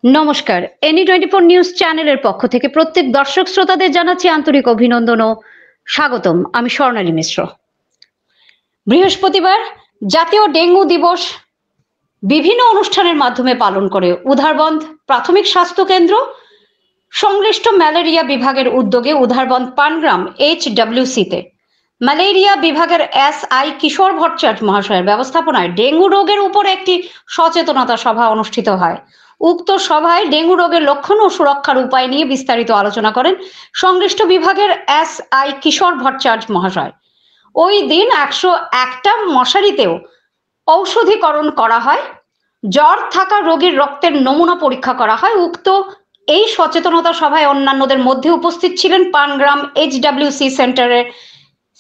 নমস্কার, NE24 news চ্যানেলের পক্ষ থেকে প্রত্যেক দর্শক শ্রোতাদের জানাচ্ছি আন্তরিক অভিনন্দন ও স্বাগতম। আমি স্বর্ণালী মিশ্র। বৃহস্পতিবার জাতীয় ডেঙ্গু দিবস বিভিন্ন অনুষ্ঠানের মাধ্যমে পালন করে উধারবন্দ প্রাথমিক স্বাস্থ্য কেন্দ্র সংশ্লিষ্ট ম্যালেরিয়া বিভাগের উদ্যোগে উধারবন্দ পানগ্রাম HWC-তে ম্যালেরিয়া বিভাগের SI কিশোর ভট্টাচার্য মহাশয়ের ব্যবস্থাপনায় ডেঙ্গু রোগের উপর একটি সচেতনতা সভা অনুষ্ঠিত হয়। উক্ত সভায় ডেঙ্গু রোগের লক্ষণ ও সুরক্ষার উপায় নিয়ে বিস্তারিত আলোচনা করেন সংশ্লিষ্ট বিভাগের SI কিশোর ভট্টাচার্য মহাশয়। ওই দিন 101টা মশারিতেও ঔষধীকরণ করা হয়, জ্বর থাকা রোগীর রক্তের নমুনা পরীক্ষা করা হয়। উক্ত এই সচেতনতা সভায় অন্যান্যদের মধ্যে উপস্থিত ছিলেন পানগ্রাম HWC সেন্টারের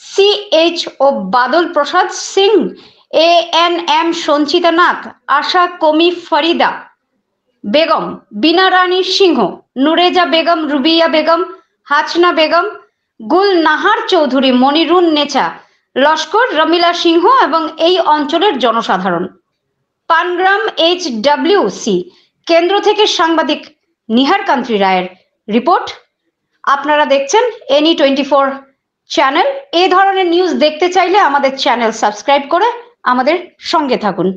CHO বাদল প্রসাদ সিং, ANM সঞ্চিতা নাথ, আশা কমি ফরিদা বেগম, বিনা রানী সিংহ, নুরেজা বেগম, রুবিয়া বেগম, হাসনা বেগম, গুল নাহার চৌধুরী, মনিরুন নেচা, লস্কর, রমিলা সিংহ এবং এই অঞ্চলের জনসাধারণ। পানগ্রাম HWC কেন্দ্র থেকে সাংবাদিক নিহার কান্ত্রী রায়ের রিপোর্ট। আপনারা দেখছেন NE24 চ্যানেল। এই ধরনের নিউজ দেখতে চাইলে আমাদের চ্যানেল সাবস্ক্রাইব করে আমাদের সঙ্গে থাকুন।